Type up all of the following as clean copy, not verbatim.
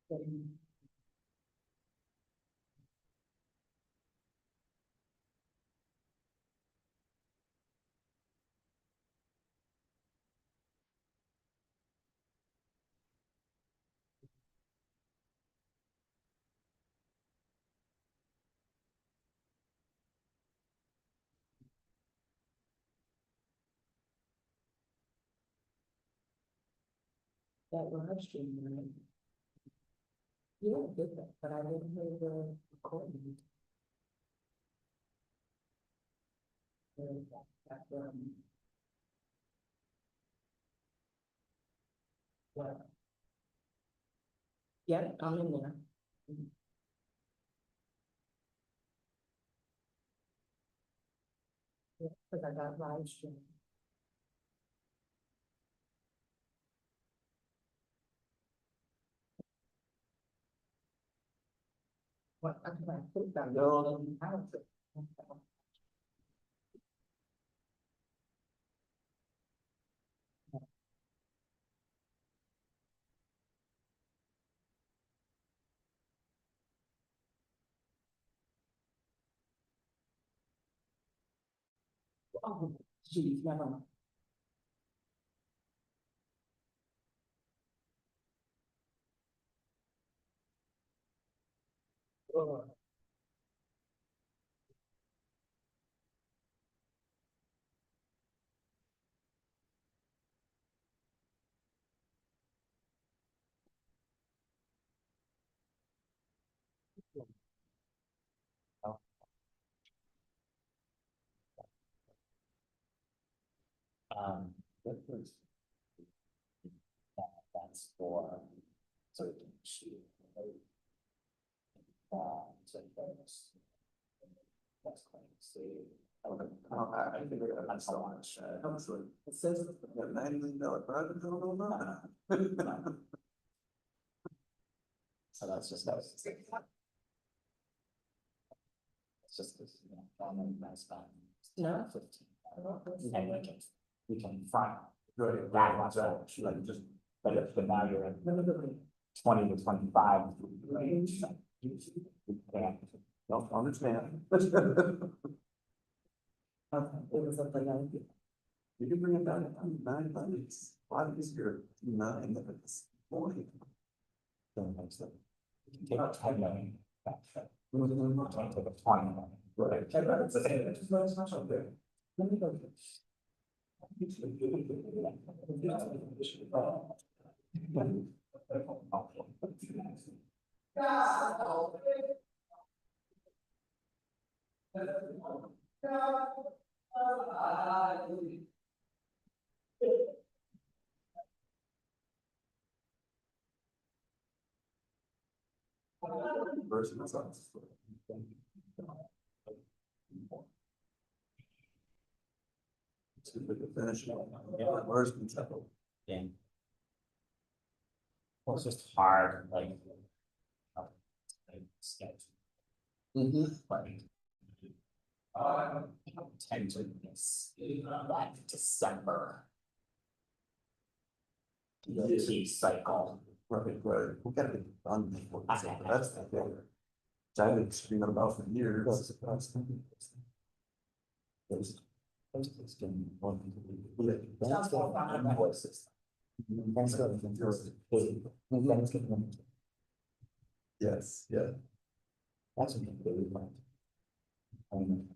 That live stream, right? Yeah, I did that, but I didn't hear the recording. What? Yeah, I'm in there. Yeah, because I got live stream. What, I can put that girl in the house. Oh, geez, never mind. Oh. That was- that's for. So she. So that's. That's quite see. I think I'm so much. Honestly, it says that $9 million project. So that's just that. It's just this, nice time. No. 15. And we can front. Right, like just, but now you're at 20 to 25. Yeah. Don't understand. Okay, it was up like. You can bring it down to 9 minutes. Why is your 9 minutes? 40. Don't make sense. You can take 10 million. Take a 20 million. Right. Let me go. Versus us. Finish. Where's the yeah. Well, it's just hard, like. Sketch. Like. Tend to miss that December. The cycle. Right. We gotta be done before December. That's the thing. I've been screaming about for years. That's yes, yeah. That's what they want. And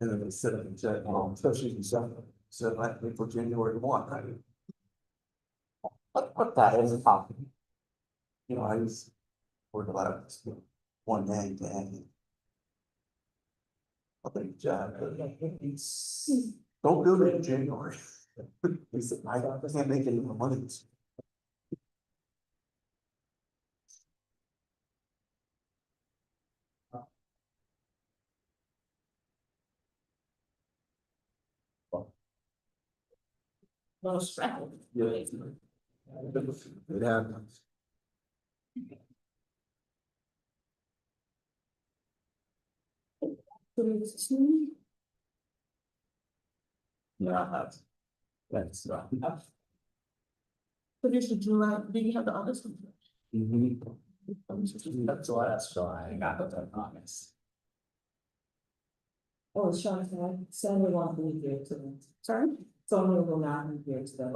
then they sit up and check, especially in summer, so like for January 1, right? What that is a topic. You know, I was working a lot of one day to end. I'll take a job. Don't do it in January. He said, I can't make any more money. No stress. Yeah. It happens. Yeah, that's Producer July, do you have the others? Mhm. That's the last July, I got it, I promise. Oh, Sean, Sandra won't be here tonight. Sorry? Sonia will not be here today.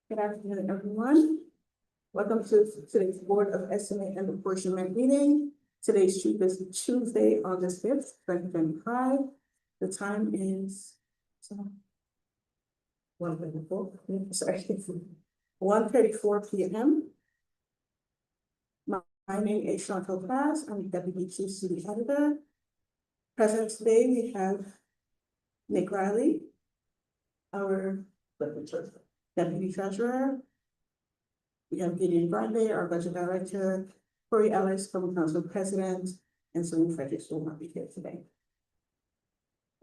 Good afternoon, everyone. Welcome to today's Board of Estimate and Apportionment meeting. Today's Tuesday, August 5th, 2025. The time is 1:34, sorry, 1:34 p.m. My name is Chantal Class. I'm Deputy Chief City Editor. Present today, we have Nick Riley, our Deputy Treasurer. We have Gideon Grande, our Budget Director, Corey Ellis, Common Council President, and Celine Fredericks will not be here today.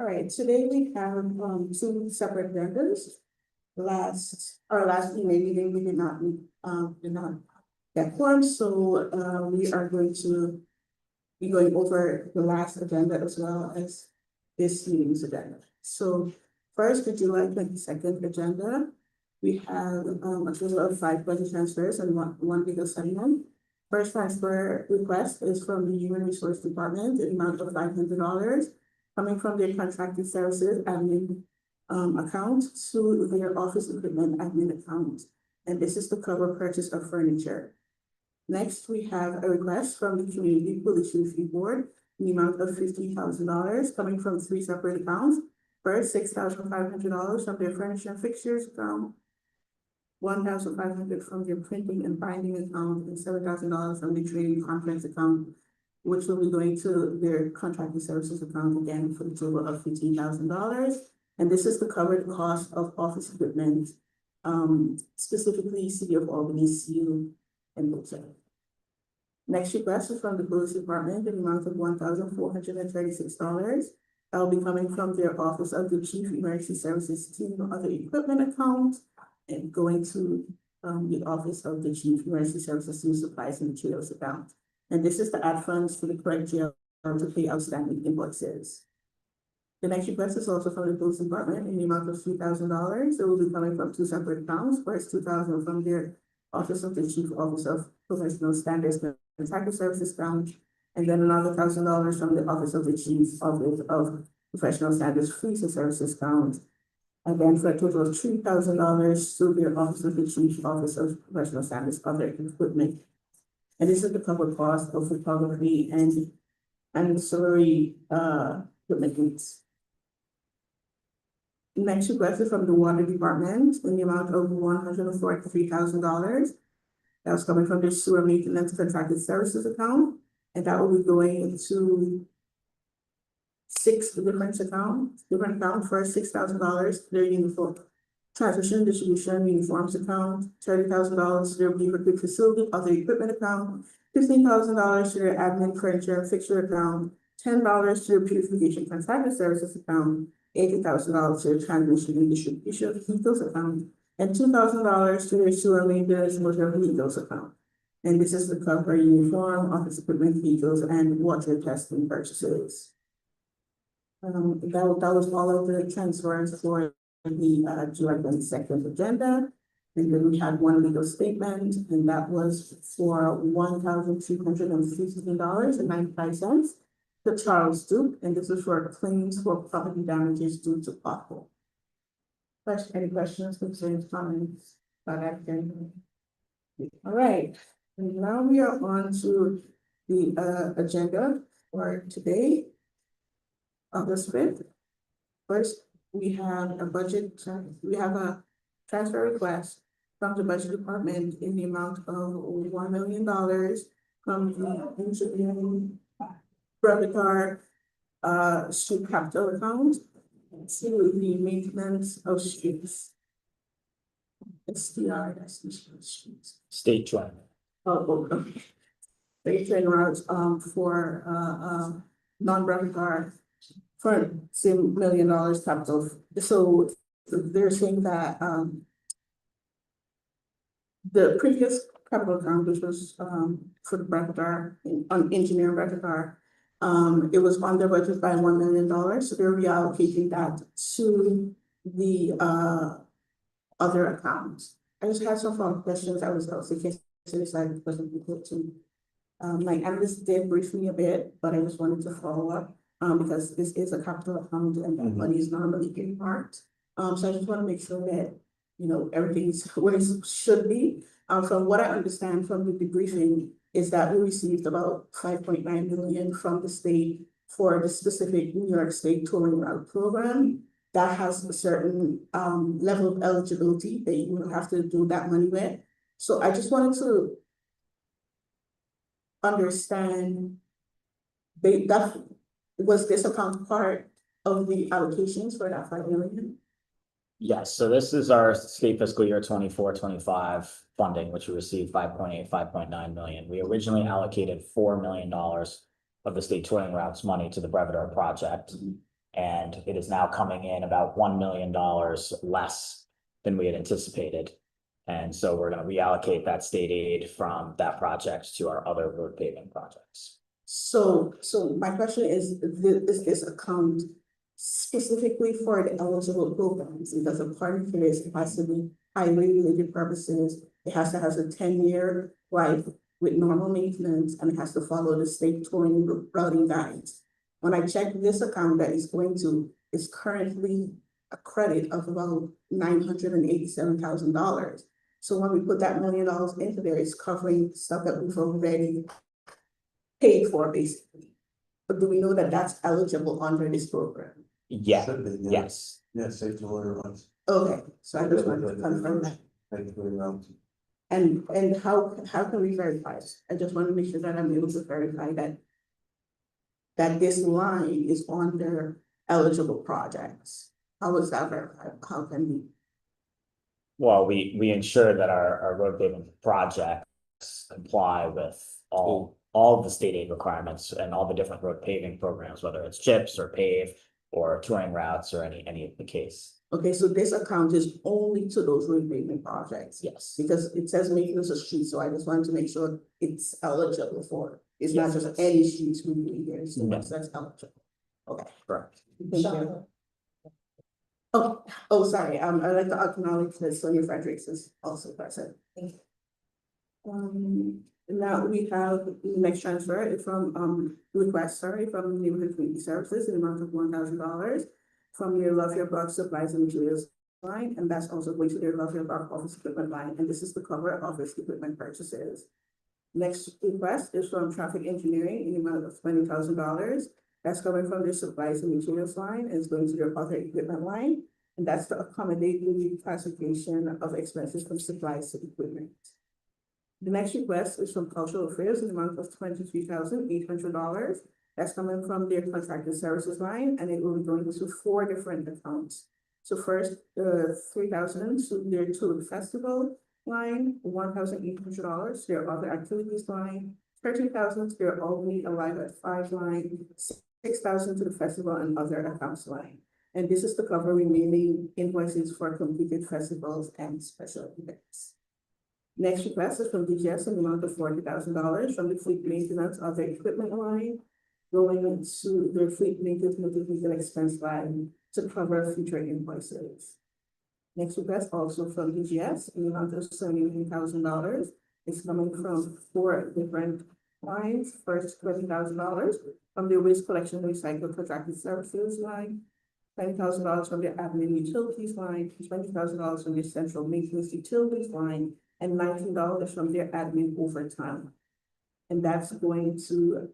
All right, today we have two separate agendas. Our last email meeting, we did not get quorum, so we are going to be going over the last agenda as well as this meeting's agenda. So first, the July 22nd agenda, we have a total of 5 budget transfers and one legal settlement. First transfer request is from the Human Resource Department, the amount of $500 coming from their contracted services admin account to their office equipment admin account. And this is to cover purchase of furniture. Next, we have a request from the Community Police Review Board in the amount of $15,000 coming from 3 separate accounts. First, $6,500 from their furniture and fixtures account, $1,500 from their printing and binding account, and $7,000 from the training conference account, which will be going to their contracting services account again for the total of $15,000. And this is to cover the cost of office equipment, specifically City of Albany, CU, and Butcher. Next request is from the Police Department in the amount of $1,436. That will be coming from their Office of the Chief Emergency Services Team Other Equipment account and going to the Office of the Chief Emergency Services Team Supplies and Materials account. And this is to add funds to the correct jail to pay outstanding invoices. The next request is also from the Police Department in the amount of $3,000. It will be coming from 2 separate accounts. First, $2,000 from their Office of the Chief Office of Professional Standards and Contractor Services account, and then another $1,000 from the Office of the Chief Office of Professional Standards Fees and Services account. Again, for a total of $3,000 to their Office of the Chief Office of Professional Standards Other Equipment. And this is to cover cost of photography and ancillary equipment needs. Next request is from the Water Department in the amount of $143,000. That was coming from the Sewer Maintenance Contracted Services account, and that will be going into 6 different accounts. First, $6,000 to their uniform transmission distribution uniforms account, $30,000 to their Beaver Creek facility other equipment account, $15,000 to their admin furniture and fixture account, $10 to their purification contracted services account, $80,000 to their transmission and distribution vehicles account, and $2,000 to their sewer maintenance motor vehicles account. And this is to cover uniform, office equipment, vehicles, and water testing purchases. That was all of the transfers for the July 22nd agenda. And then we had one legal statement, and that was for $1,215.95 to Charles Duke, and this is for claims for property damages due to pothole. Any questions, concerns, comments about that agenda? All right, and now we are on to the agenda for today, August 5th. First, we have a transfer request from the Budget Department in the amount of $1 million from the engineering Brevitar street capital account to the maintenance of streets. STR, that's the streets. State joint. Okay. State train routes for non-Brevitar for $1 million capital. So they're saying that the previous capital account, which was for the Brevitar, on engineering Brevitar, it was under budget by $1 million, so they're reallocating that to the other accounts. I just had some follow-up questions. I was also curious to decide the question we put to. My analyst did brief me a bit, but I just wanted to follow up, because this is a capital account and that Mhm. money is normally earmarked. So I just want to make sure that, everything's where it should be. From what I understand from the debriefing is that we received about 5.9 million from the state for the specific New York State touring route program. That has a certain level of eligibility that you would have to do that money with. So I just wanted to understand, was this account part of the allocations for that 5 million? Yes, so this is our state fiscal year 24-25 funding, which we received 5.8, 5.9 million. We originally allocated $4 million of the state touring routes money to the Brevidor project. And it is now coming in about $1 million less than we had anticipated. And so we're gonna reallocate that state aid from that project to our other road paving projects. So my question is this account specifically for the eligible programs? Because a part of it is, it has to be highway related purposes, it has to have a 10-year life with normal maintenance, and it has to follow the state touring routing guides. When I check this account that is currently a credit of about $987,000. So when we put that $1 million into there, it's covering stuff that we've already paid for, basically. But do we know that that's eligible under this program? Yeah, Should be, yeah. yes. Yeah, safety order ones. Okay, so I just wanted to confirm that. Thank you very much. And how can we verify it? I just want to make sure that I'm able to verify that this line is under eligible projects. How is that verified? How can we? Well, we ensure that our road paving projects comply with all of the state aid requirements and all the different road paving programs, whether it's CHIPS or PAVE or touring routes or any of the case. Okay, so this account is only to those road pavement projects? Yes. Because it says maintenance of streets, so I just wanted to make sure it's eligible for, it's not Yes. just any streets we do here, so No. that's eligible. Okay. Correct. Thank you. Oh, sorry, I'd like to acknowledge that Sonia Fredericks is also present. Thank you. Now we have the next transfer is from, request, from Neighborhood Community Services in the amount of $1,000 from your Love Your Buck Supplies and Materials line, and that's also going to their Love Your Buck office equipment line, and this is to cover office equipment purchases. Next request is from Traffic Engineering in the amount of $20,000. That's coming from their supplies and materials line, and it's going to their other equipment line, and that's to accommodate the reclassification of expenses from supplies to equipment. The next request is from Cultural Affairs in the amount of $23,800. That's coming from their contracted services line, and it will be going to 4 different accounts. So first, $3,000 to their Tulip Festival line, $1,800 to their other activities line, $13,000 to their Albany Alive at 5 line, $6,000 to the festival and other accounts line. And this is to cover remaining invoices for completed festivals and special events. Next request is from DGS in the amount of $40,000 from the fleet maintenance of their equipment line, going into their fleet maintenance multiple expense line to cover future invoices. Next request also from DGS in the amount of $79,000. It's coming from 4 different lines. First, $20,000 from the waste collection and recycle contracted services line, $20,000 from the admin utilities line, $20,000 from the central maintenance utilities line, and $19 from their admin overtime. And that's going to,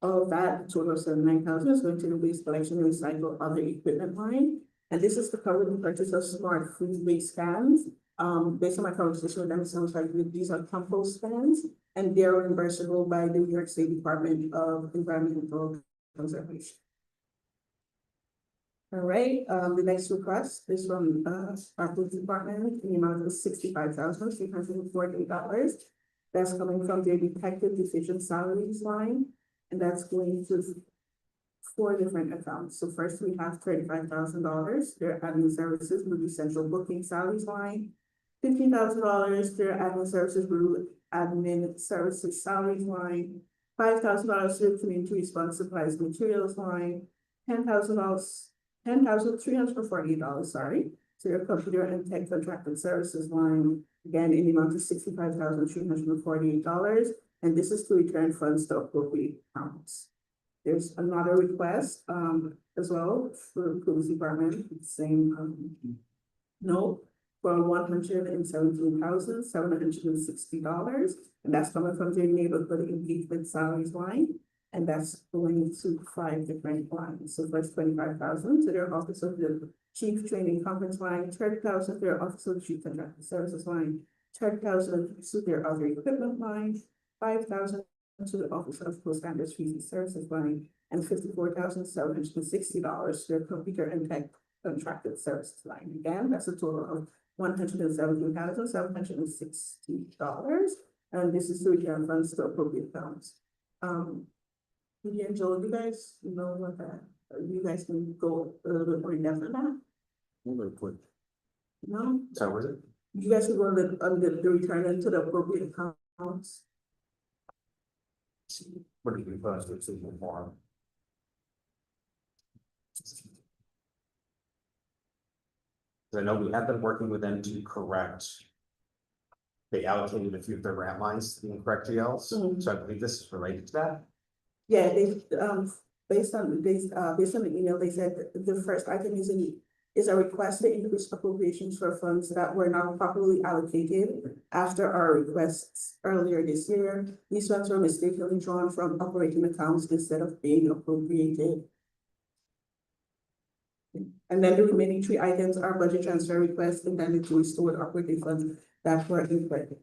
all of that, total of $79,000 is going to the waste collection and recycle other equipment line. And this is to cover the purchase of smart food waste cans. Based on my conversation with them, it sounds like these are compost cans, and they're reimbursable by the New York State Department of Environmental Conservation. All right, the next request is from our police department in the amount of $65,348. That's coming from their detective division salaries line, and that's going to 4 different accounts. So first we have $35,000, their admin services will be central booking salaries line, $15,000, their admin services will admin services salaries line, $5,000 to the community response supplies materials line, $10,348, to your computer and tech contracted services line, again, in the amount of $65,348. And this is to return funds to appropriate accounts. There's another request, as well for the police department, same, note for $117,760, and that's coming from their neighborhood engagement salaries line. And that's going to 5 different lines. So first 25,000 to their office of the chief training conference line, 30,000 to their office of the chief contractor services line, 30,000 to their other equipment line, 5,000 to the office of post standards fees and services line, and $54,760 to their computer and tech contracted services line. Again, that's a total of $117,760. And this is to return funds to appropriate accounts. Judy and Joel, you guys know what that, you guys can go a little bit more in depth on that? Really quick. No? So was it? You guys can go on the return into the appropriate accounts. What do you propose to see more? I know we have been working with them to correct. They allocated a few of their grant lines to the incorrect GLs, so I believe this is related to that. Yeah, they, based on the email, they said that the first item is a request to increase appropriations for funds that were not properly allocated after our requests earlier this year. These funds were mistakenly drawn from operating accounts instead of being appropriated. And then the remaining 3 items are budget transfer requests intended to restore operating funds that were incorrect.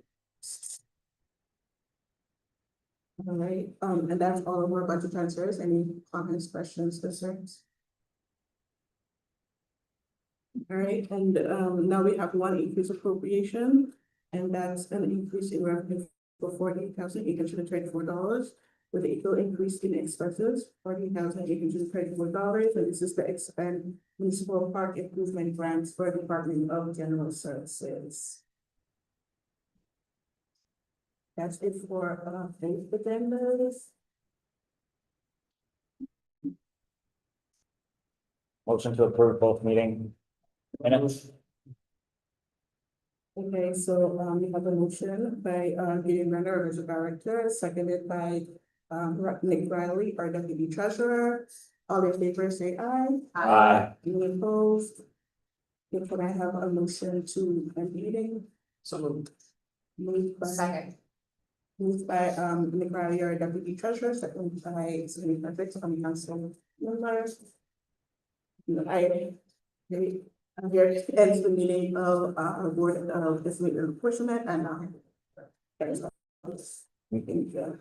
All right, and that's all of our budget transfers. Any comments, questions, concerns? All right, and now we have one increase appropriation, and that's an increase in revenue for $48,834, with an equal increase in expenses, $40,834, and this is to expand municipal park improvement grants for the Department of General Services. That's it for faith agendas. Motion to approve both meeting minutes. Okay, so we have a motion by Gideon Renner as a director, seconded by Nick Riley, our deputy treasurer. All in favor, say aye. Aye. Any opposed? Okay, can I have a motion to end meeting? So moved. Moved by. Second. Moved by Nick Riley, our deputy treasurer, seconded by Cindy Perfect, on council members. I here ends the meeting of our board of this meeting apportionment and there's thank you.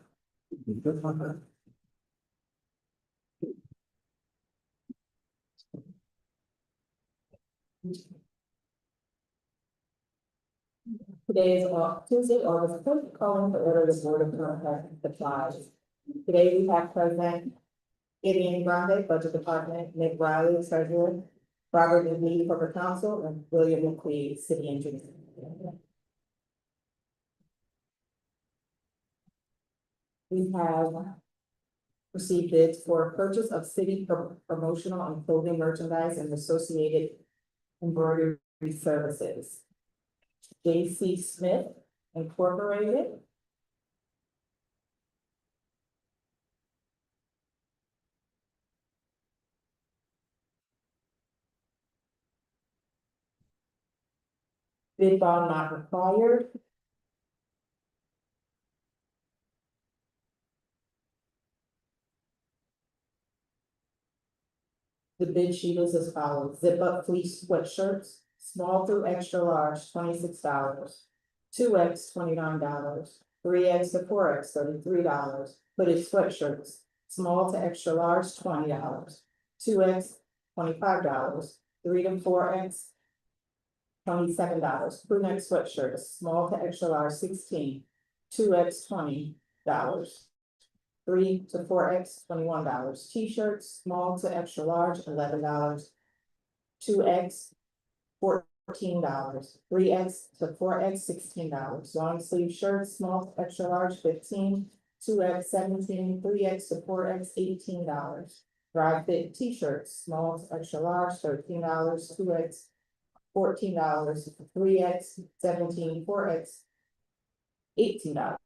Today is Tuesday, August 5th, calling to order the Board of Contact supplies. Today we have present Gideon Grande, Budget Department, Nick Riley, Treasurer, Robert McLeod, Corporate Counsel, and William McQueen, City Engineer. We have received bids for purchase of city promotional and clothing merchandise and associated embroidery services. J.C. Smith Incorporated. Bid bond not required. The bid sheet is as follows: zip up fleece sweatshirts, small through extra large, $26. 2X, $29. 3X to 4X, $33. Hooded sweatshirts, small to extra large, $20. 2X, $25. 3 to 4X, $27. Crew neck sweatshirts, small to extra large, $16. 2X, $20. 3 to 4X, $21. T-shirts, small to extra large, $11. 2X, $14. 3X to 4X, $16. Long sleeve shirts, small to extra large, $15. 2X, $17. 3X to 4X, $18. Dry fit T-shirts, small to extra large, $13. 2X, $14, 3X 17, 4X $18.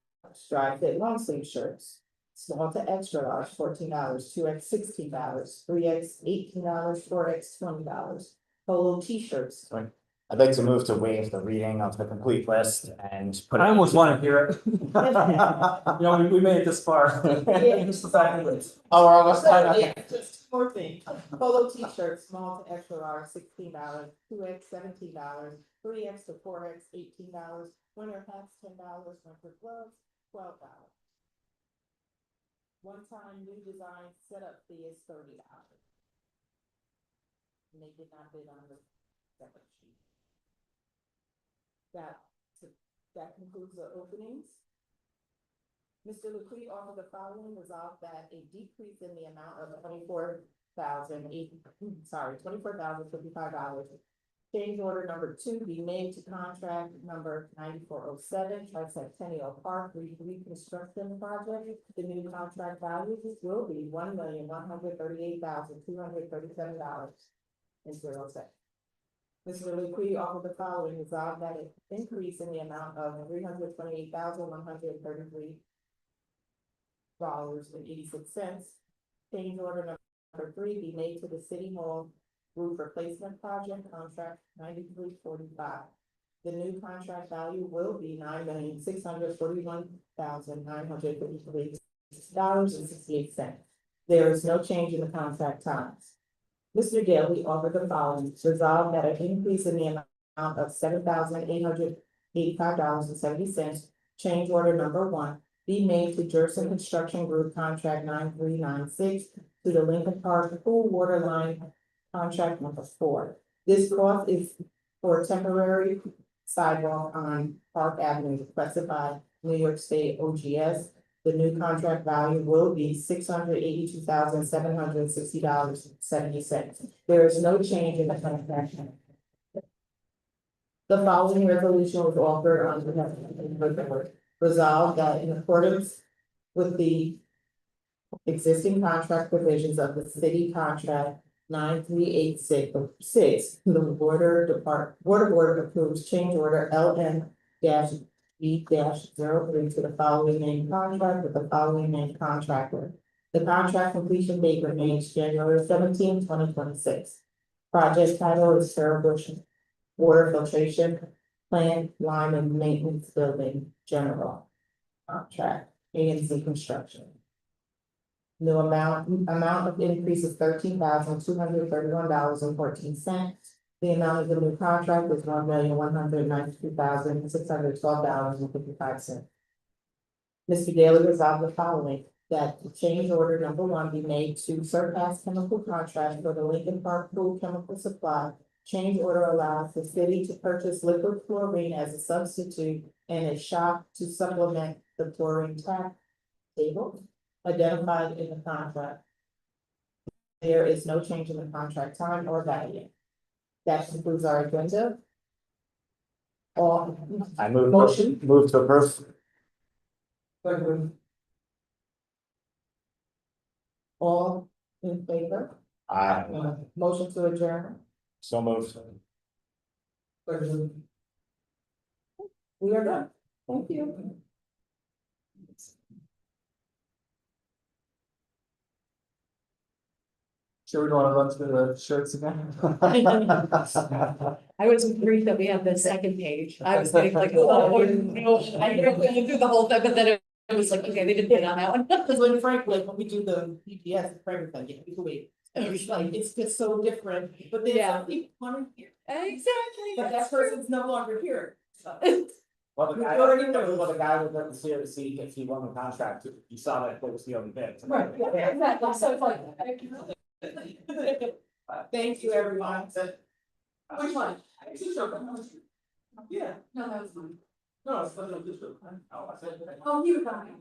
Dry fit long sleeve shirts, small to extra large, $14, 2X $16, 3X $18, 4X $20. Polo t-shirts. I'd like to move to waive the reading of the complete list and put. I almost want to hear it. You know, we made it this far. Just the fact that it's. Oh, we're almost done. Yeah, just two more things. Polo t-shirts, small to extra large, $16, 2X $17, 3X to 4X $18, winter hats $10, winter gloves $12. One-time new design setup fee is $30. And they did not bid on the separate sheet. That concludes the openings. Mr. Leclerc offered the following: resolve that a decrease in the amount of $24,055. Change order number 2 be made to contract number 9407, Tricentennial Park Reconstruction Project. The new contract value will be $1,138,237.00. Mr. Leclerc offered the following: resolve that an increase in the amount of $328,133.86. Change order number 3 be made to the City Hall roof replacement project contract 9345. The new contract value will be $9,641,953.68. There is no change in the contract times. Mr. Daly offered the following: resolve that an increase in the amount of $7,885.70, change order number 1, be made to Jerson Construction Group contract 9396 to the Lincoln Park Pool Water Line contract number 4. This cost is for temporary sidewalk on Park Avenue requested by New York State OGS. The new contract value will be $682,760.70. There is no change in the contract. The following resolution was offered on behalf of the board. Resolved that in accordance with the existing contract provisions of the city contract 9386, the board approves change order LN-B-03 to the following main contract with the following main contractor. The contract completion date remains January 17, 2026. Project title is Bush Water Filtration Plant Line and Maintenance Building General Contract, A&Z Construction. The amount of increase is $13,231.14. The amount of the new contract is $1,192,612.55. Mr. Daly resolved the following: that the change order number 1 be made to Surpass Chemical Contract for the Lincoln Park Pool Chemical Supply. Change order allows the city to purchase liquid chlorine as a substitute and a shop to supplement the chlorine tap table identified in the contract. There is no change in the contract time or value. That concludes our agenda. I move. Motion. Move to approve. All in favor? Motion to adjourn. So moved. We are done. Thank you. Sure, we don't want to run through the shirts again. I was agreed that we have the second page. I was getting like, oh, no, I knew we through the whole thing, but then it was like, okay, they didn't hit on that one. Because when Frank, like, when we do the PPS, Frank was like, yeah, we can wait. And it's like, it's just so different, but then Yeah. some people want to hear, Exactly. but that person's no longer here. So. Well, the You guy, already know. well, the guy was at the here to see if he won the contract, you saw that it was the only bid. Right, yeah, exactly, so it's like. Thank you, everyone. Which one? Yeah. No, that was mine. No, it's not. Oh, you were fine.